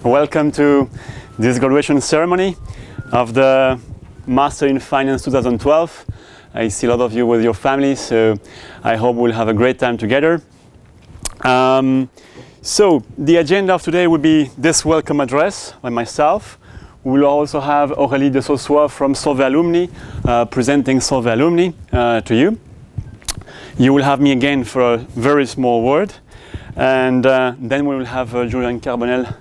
Welcome to this graduation ceremony of the Master in Finance 2012. I see a lot of you with your families, so I hope we'll have a great time together. So the agenda of today will be this welcome address by myself. We will also have Aurélie de Sausois from Solvay Alumni presenting Solvay Alumni to you. You will have me again for a very small word, and then we will have Julian Carbonell,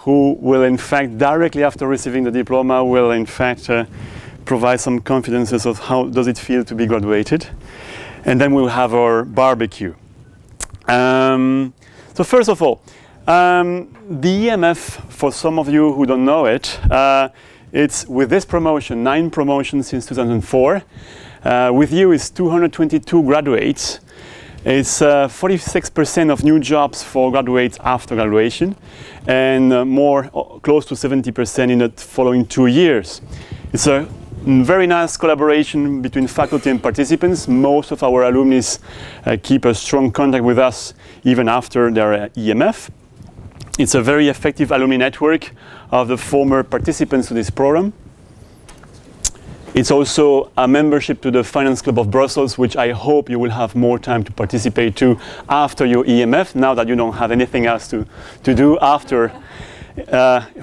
who will in fact directly after receiving the diploma will in fact provide some confidences of how does it feel to be graduated, and then we'll have our barbecue. So first of all, the EMF, for some of you who don't know it, it's with this promotion, 9 promotions since 2004. With you is 222 graduates. It's 46% of new jobs for graduates after graduation, and close to 70% in the following 2 years. It's a very nice collaboration between faculty and participants. Most of our alumni keep a strong contact with us even after their EMF. It's a very effective alumni network of the former participants to this program. It's also a membership to the Finance Club of Brussels, which I hope you will have more time to participate to after your EMF, now that you don't have anything else to do after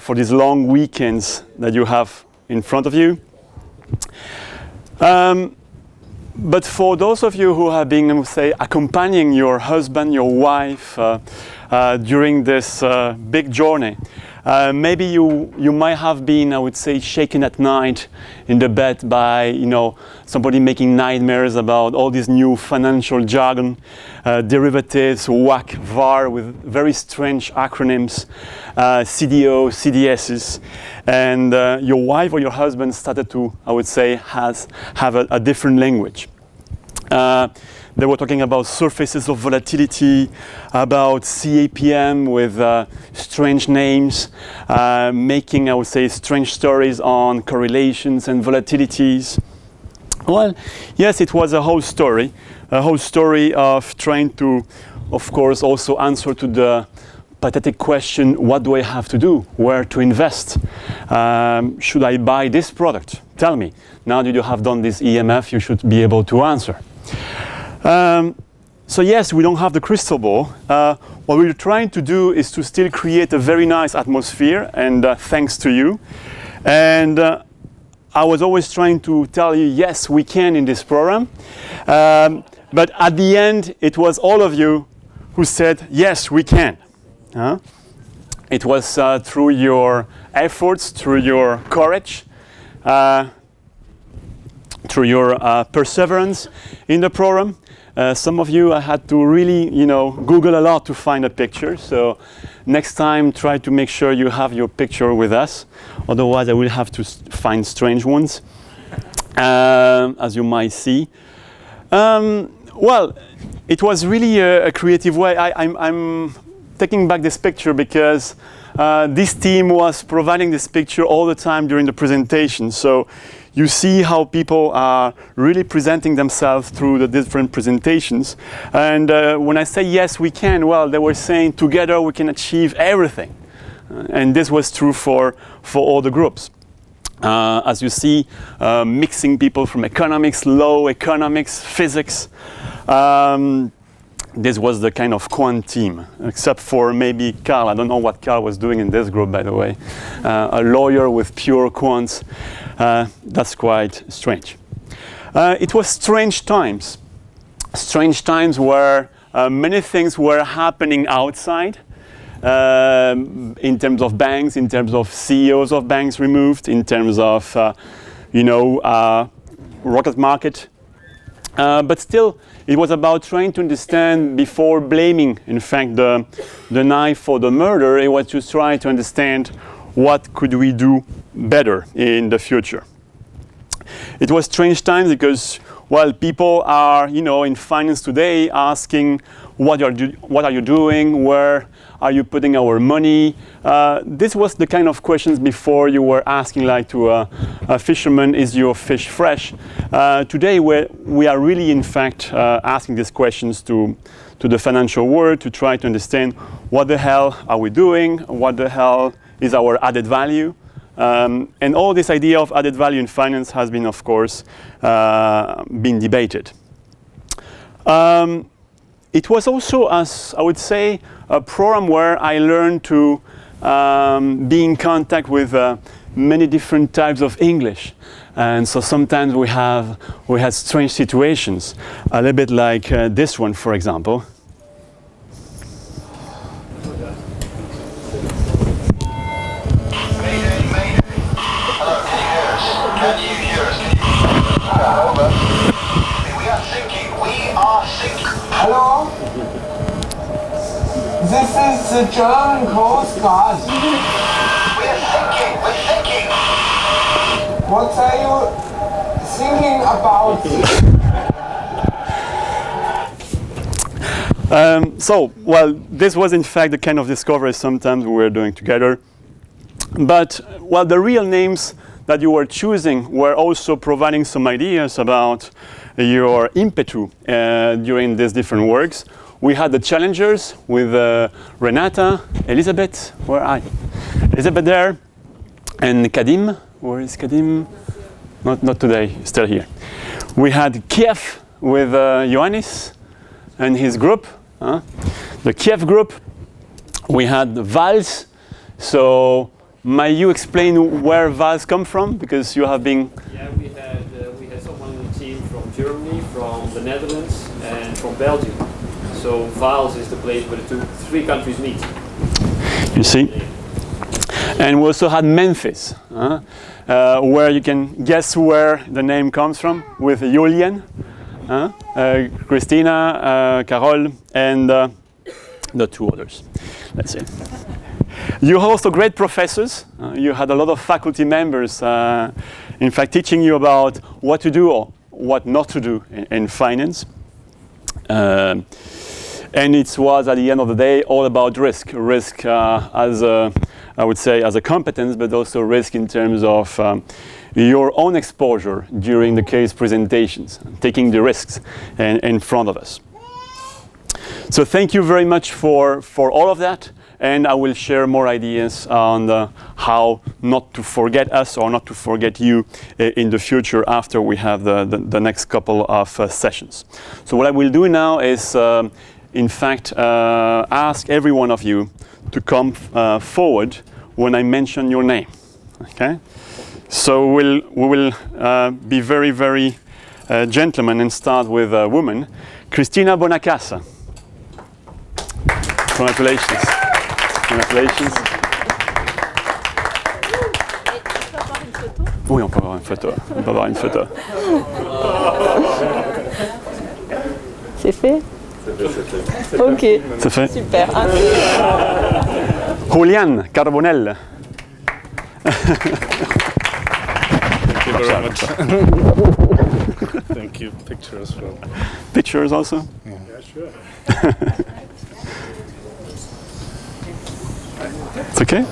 for these long weekends that you have in front of you. But for those of you who have been, say, accompanying your husband, your wife during this big journey, maybe you might have been, I would say, shaken at night in the bed by, somebody making nightmares about all these new financial jargon, derivatives, WAC, VAR, with very strange acronyms, CDO, CDSs, and your wife or your husband started to, I would say, have a different language. They were talking about surfaces of volatility, about CAPM with strange names, making, I would say, strange stories on correlations and volatilities. Well, yes, it was a whole story of trying to, of course, also answer to the pathetic question, what do I have to do? Where to invest? Should I buy this product? Tell me. Now that you have done this EMF, you should be able to answer. So yes, we don't have the crystal ball. What we're trying to do is to still create a very nice atmosphere, and thanks to you. And I was always trying to tell you, yes, we can in this program. But at the end, it was all of you who said, yes, we can. It was through your efforts, through your courage, through your perseverance in the program. Some of you, I had to really, Google a lot to find a picture. So next time, try to make sure you have your picture with us. Otherwise, I will have to find strange ones, as you might see. Well, it was really a creative way. I'm taking back this picture because this team was providing this picture all the time during the presentation. So you see how people are really presenting themselves through the different presentations. And when I say yes, we can, well, they were saying together we can achieve everything. And this was true for all the groups. As you see, mixing people from economics, law, economics, physics. This was the kind of quant team, except for maybe Carl. I don't know what Carl was doing in this group, by the way. A lawyer with pure quants. That's quite strange. It was strange times. Strange times where many things were happening outside, in terms of banks, in terms of CEOs of banks removed, in terms of, rocket market. But still, it was about trying to understand before blaming, in fact, the knife for the murder. It was to try to understand what could we do better in the future. It was strange times because, well, people are, in finance today asking, what are you doing? Where are you putting our money? This was the kind of questions before you were asking like to a fisherman, is your fish fresh? Today we are really in fact asking these questions to to the financial world to try to understand what the hell are we doing, what the hell is our added value. And all this idea of added value in finance has been, of course, been debated. It was also, as I would say, a program where I learned to be in contact with many different types of English. And so sometimes we had strange situations, a little bit like this one, for example. Can you hear us? Over. We are sinking. We are sinking. Hello? This is the German Coast Guard. We are sinking. We're sinking. What are you thinking about? Well, this was in fact the kind of discovery sometimes we were doing together. But, well, the real names that you were choosing were also providing some ideas about your impetu during these different works. We had the challengers with Renata, Elizabeth, where are you? Elizabeth there, and Kadim. Where is Kadim? Not today, still here. We had Kiev with Ioannis and his group, the Kiev group. We had Vals. So, may you explain where Vals come from? Because you have been... Yeah, we had someone on the team from Germany, from the Netherlands, and from Belgium. So Vals is the place where the three countries meet. You see? And we also had Memphis, where you can guess where the name comes from, with Julian, Christina, Carol, and the two others. Let's see. You have also great professors. You had a lot of faculty members, in fact, teaching you about what to do or what not to do in finance. And it was, at the end of the day, all about risk. Risk as a, I would say, as a competence, but also risk in terms of your own exposure during the case presentations, taking the risks in front of us. So thank you very much for all of that. And I will share more ideas on how not to forget us or not to forget you in the future after we have the next couple of sessions. So what I will do now is, in fact, ask every one of you to come forward when I mention your name. Okay? So we will be very, very gentlemen and start with a woman, Cristina Bonacasa. Congratulations. Congratulations. Oui, on peut avoir une photo. On peut avoir une photo. C'est fait? Ok. C'est fait? Super. Julian Carbonell. Thank you very much. Thank you. Pictures as well. Pictures also? Yeah, sure. It's okay?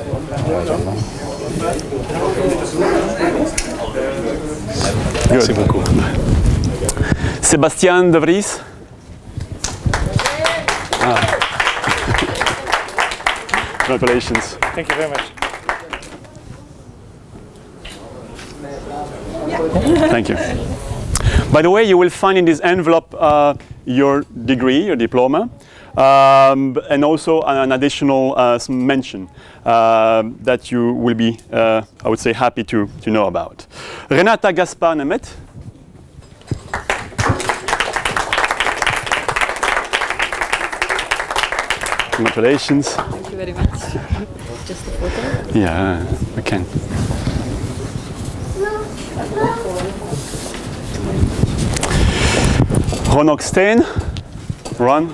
Merci beaucoup. Sébastien de Vries. Congratulations. Thank you very much. Thank you. By the way, you will find in this envelope your degree, your diploma, and also an additional mention that you will be, I would say, happy to know about. Renata Gaspar-Nemeth. Congratulations. Thank you very much. Just a photo? Yeah, we can. Ronok Steen. Run.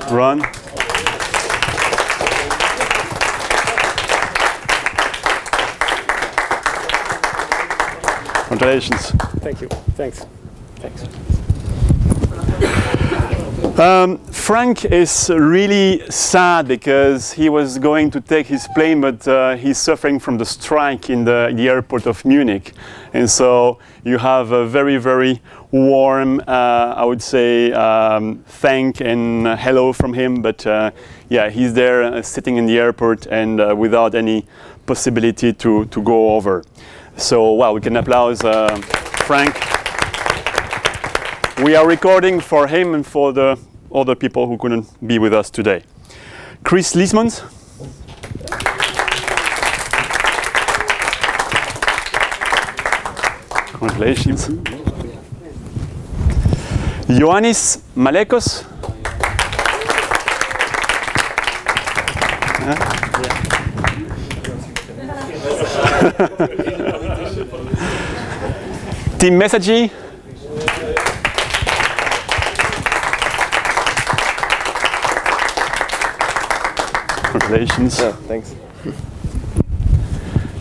Congratulations. Thank you. Thanks. Frank is really sad because he was going to take his plane, but he's suffering from the strike in the airport of Munich. And so you have a very, very warm, I would say, thank and hello from him. But yeah, he's there sitting in the airport and without any possibility to go over. So, wow, we can applaud Frank. We are recording for him and for the other people who couldn't be with us today. Chris Liesmans. Congratulations. Ioannis Malekos. Tim Messagy. Congratulations. Yeah, thanks.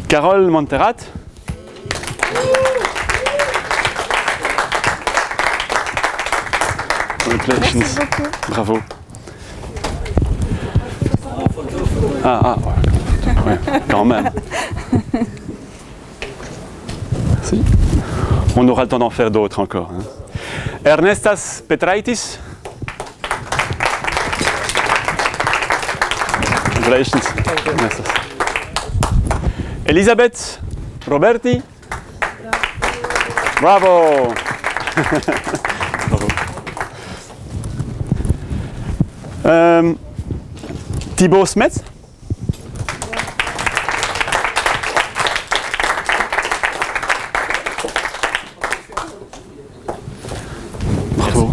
Carole Monterrat. Congratulations. Bravo. Ouais, quand même. Merci. On aura le temps d'en faire d'autres encore. Hein. Ernestas Petraitis. Congratulations. Ernestas. Elisabeth Roberti. Bravo. Bravo. Thibaut Smets. Bravo.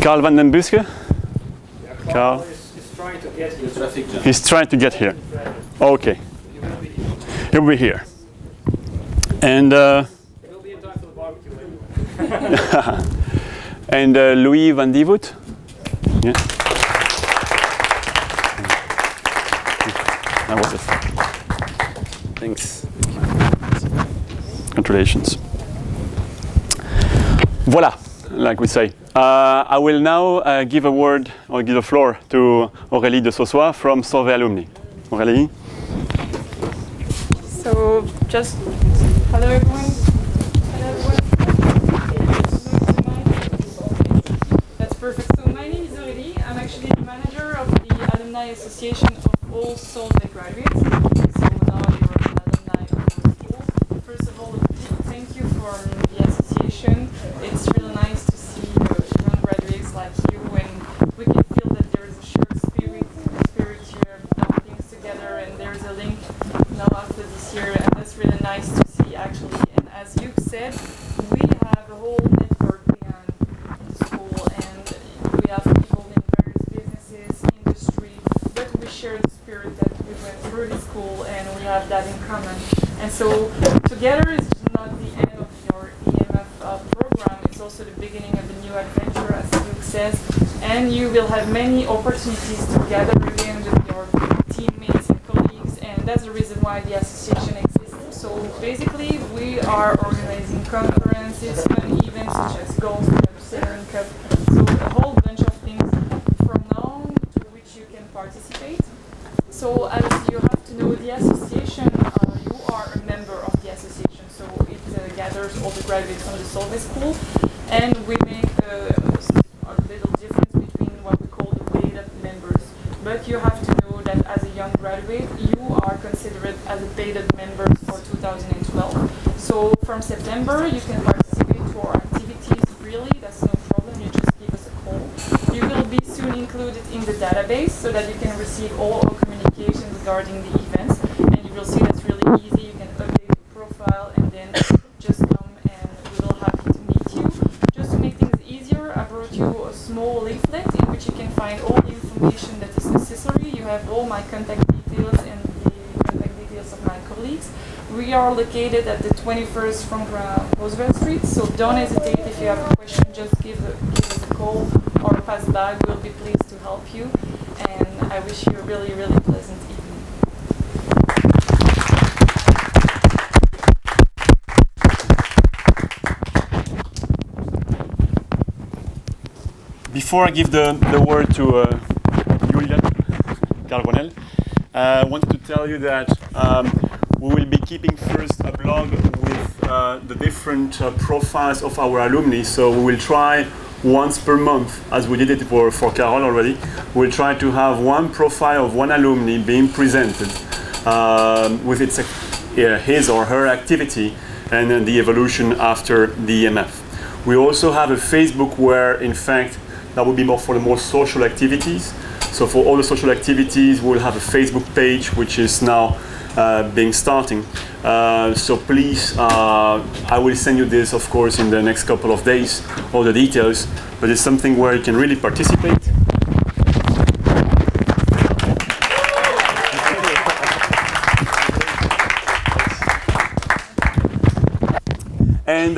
Carl van den Buske. Carl. He's trying to get here. Okay. He'll be here. And We'll be in time for the barbecue later. and Louis van Dievoet. Yeah. That was it. Thanks. Congratulations. Voila, like we say. I will now give a word or give the floor to Aurélie de Sausois from Solvay Alumni. Aurélie. So just hello everyone. That's perfect. So my name is Aurélie. I'm actually the manager of the Alumni Association of all Solvay graduates. So now you're an alumni of the school. First of all, a big thank you for the association. It's really nice to see young graduates like you, and we can feel that there is a shared spirit here, done things together, and there's a link now after this year, and that's really nice to see actually. And as you said, we have a whole network behind the school, and we have people in various businesses, industry, but we share the spirit that we went through the school, and we have that in common. And so together is not the end of your EMF program, it's also the beginning of a new adventure, as Luke says, and you will have many opportunities to gather again with your teammates and colleagues, and that's the reason why the association exists. So basically we are organizing conferences, fun events such as Golf Cup, Sailing Cup, so a whole bunch of things from now on to which you can participate. So as you have to know, the association, you are a member of the association, so it gathers all the graduates from the Solvay School, and we make a little difference between what we call the paid-up members. But you have to know that as a young graduate, you are considered as a paid-up member for 2012. So from September, you can participate to our activities freely, that's no problem, you just give us a call. You will be soon included in the database so that you can receive all our communications regarding the events, and you will see that's really easy. You can update your profile and then just come and we will happy to meet you. Just to make things easier, I brought you a small leaflet in which you can find all the information that is necessary. You have all my contact details and the contact details of my colleagues. We are located at the 21st from Roosevelt Street, so don't hesitate if you have a question, just give us a call or pass by. We'll be pleased to help you, and I wish you a really, really pleasant evening. before I give the word to Julian Carbonell, I wanted to tell you that we will be keeping first a blog with the different profiles of our alumni. So we will try once per month, as we did it for Carol already. We'll try to have one profile of one alumni being presented with his or her activity and then the evolution after the EMF. We also have a Facebook where, in fact, that will be more for the more social activities. So for all the social activities, we'll have a Facebook page, which is now starting. So please, I will send you this, of course, in the next couple of days, all the details, but it's something where you can really participate. And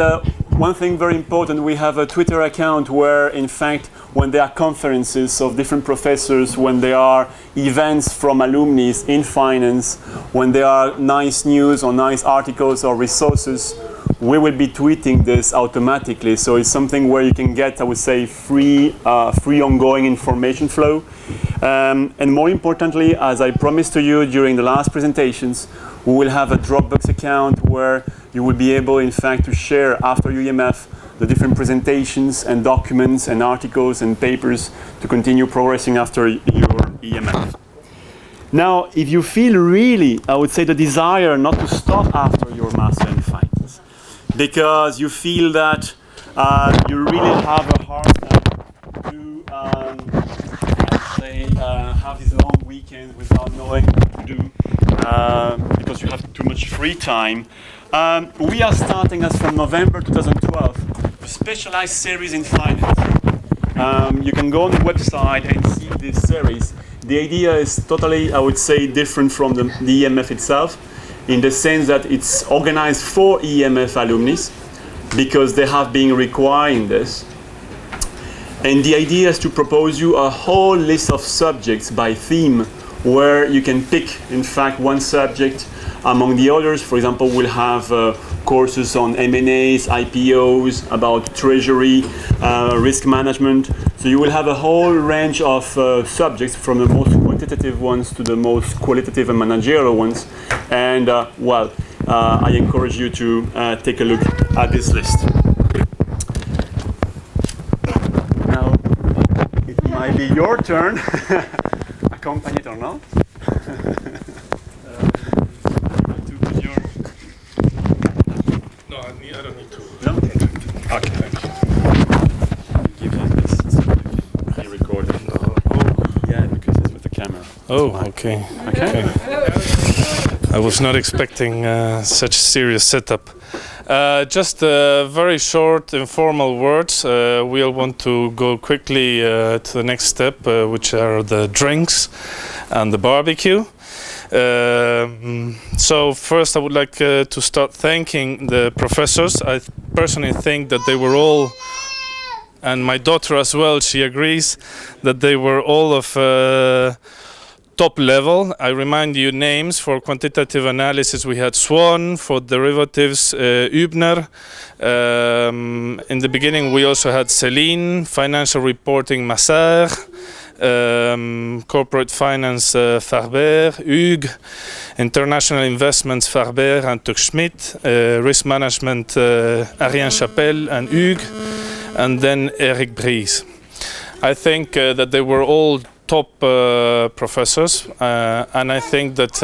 one thing very important, we have a Twitter account where, in fact, when there are conferences of different professors, when there are events from alumni in finance, when there are nice news or nice articles or resources, we will be tweeting this automatically. So it's something where you can get, I would say, free ongoing information flow. And more importantly, as I promised to you during the last presentations, we will have a Dropbox account where you will be able, in fact, to share after UEMF the different presentations and documents and articles and papers to continue progressing after your EMF. Now, if you feel really, I would say, the desire not to stop after your Master in Finance, because you feel that you really have a hard time to have these long weekends without knowing what to do, because you have too much free time. We are starting as from November 2012 a specialized series in finance. You can go on the website and see this series. The idea is totally, I would say, different from the EMF itself, in the sense that it's organized for EMF alumni because they have been requiring this. And the idea is to propose you a whole list of subjects by theme, where you can pick, in fact, one subject among the others. For example, we'll have courses on M&As, IPOs, about treasury, risk management. So you will have a whole range of subjects, from the most quantitative ones to the most qualitative and managerial ones. And I encourage you to take a look at this list. Now, it might be your turn. Accompany it or not? No, I don't need to. No? Okay. Thank you. Give you this. It's recorded. No. Yeah, because it's with the camera. Oh, okay. Okay. I was not expecting such serious setup. Just very short, informal words. We'll want to go quickly to the next step, which are the drinks and the barbecue. So first I would like to start thanking the professors. I personally think that they were all, and my daughter as well, she agrees, that they were all of top level. I remind you names. For quantitative analysis we had Swan, for derivatives Hübner. In the beginning we also had Céline, financial reporting Masser, corporate finance Farber, Hugues, international investments Farber and Tuck-Schmidt, risk management Ariane Chapelle and Hugues, and then Eric Bries. I think that they were all top professors, and I think that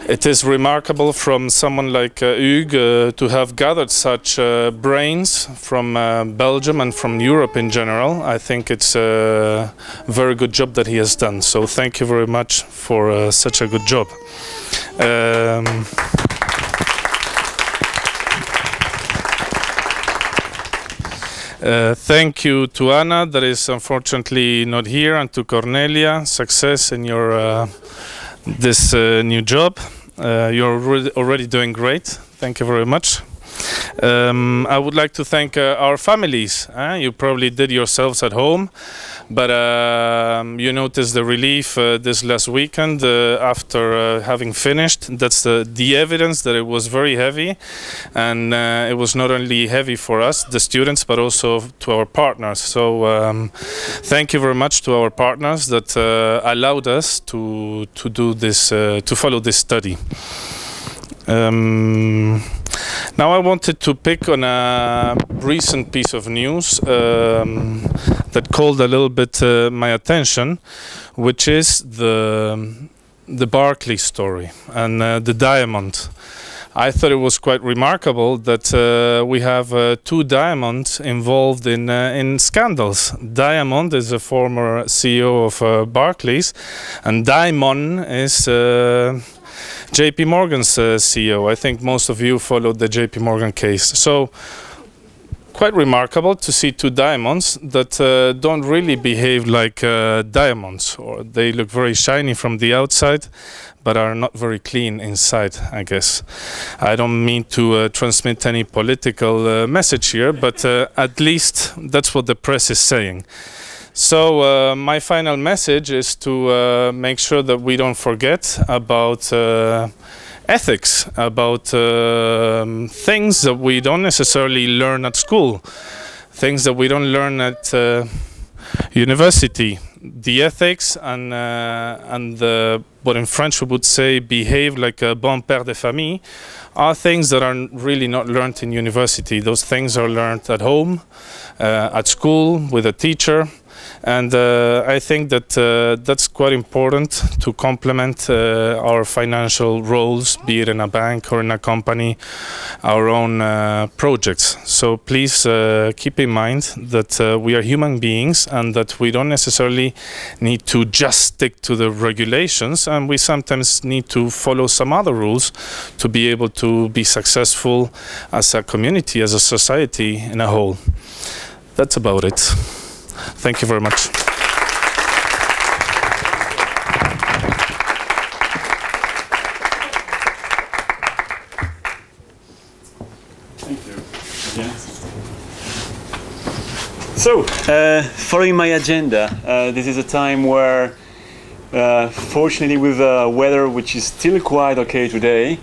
it is remarkable from someone like Hugues to have gathered such brains from Belgium and from Europe in general. I think it's a very good job that he has done. So thank you very much for such a good job. Thank you to Anna, that is unfortunately not here, and to Cornelia. Success in your this new job. You're already doing great. Thank you very much. I would like to thank our families. You probably did yourselves at home, but you noticed the relief this last weekend after having finished. That's the evidence that it was very heavy, and it was not only heavy for us, the students, but also to our partners. So thank you very much to our partners that allowed us to do this, to follow this study. Now I wanted to pick on a recent piece of news that called a little bit my attention, which is the Barclay story and the diamond. I thought it was quite remarkable that we have two diamonds involved in scandals. Diamond is a former CEO of Barclays, and Diamond is JP Morgan's CEO. I think most of you followed the JP Morgan case. So quite remarkable to see two diamonds that don't really behave like diamonds, or they look very shiny from the outside but are not very clean inside, I guess. I don't mean to transmit any political message here, but at least that's what the press is saying. So my final message is to make sure that we don't forget about ethics, about things that we don't necessarily learn at school, things that we don't learn at university. The ethics and what in French we would say behave like a bon père de famille are things that are really not learned in university. Those things are learned at home, at school, with a teacher. And I think that that's quite important to complement our financial roles, be it in a bank or in a company, our own projects. So please keep in mind that we are human beings and that we don't necessarily need to just stick to the regulations, and we sometimes need to follow some other rules to be able to be successful as a community, as a society in a whole. That's about it. Thank you very much. Thank you. Yeah. So, following my agenda, this is a time where, fortunately with the weather which is still quite okay today,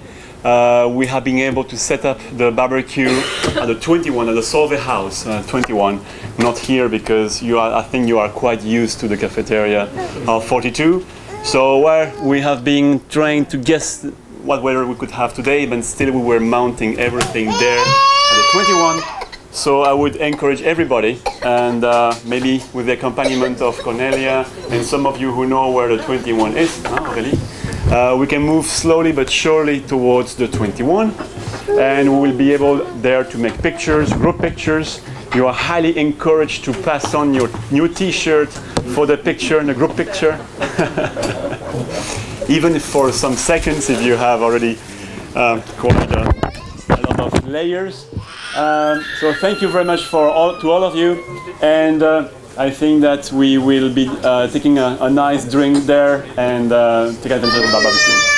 we have been able to set up the barbecue at the 21, at the Solvay house, 21. Not here because I think you are quite used to the cafeteria of 42. So we have been trying to guess what weather we could have today, but still we were mounting everything there at the 21. So I would encourage everybody, and maybe with the accompaniment of Cornelia and some of you who know where the 21 is, really, we can move slowly but surely towards the 21, and we will be able there to make pictures, group pictures. You are highly encouraged to pass on your new t-shirt for the picture and the group picture. Even for some seconds if you have already quite a lot of layers. So thank you very much to all of you, and I think that we will be taking a nice drink there and take advantage of the barbecue.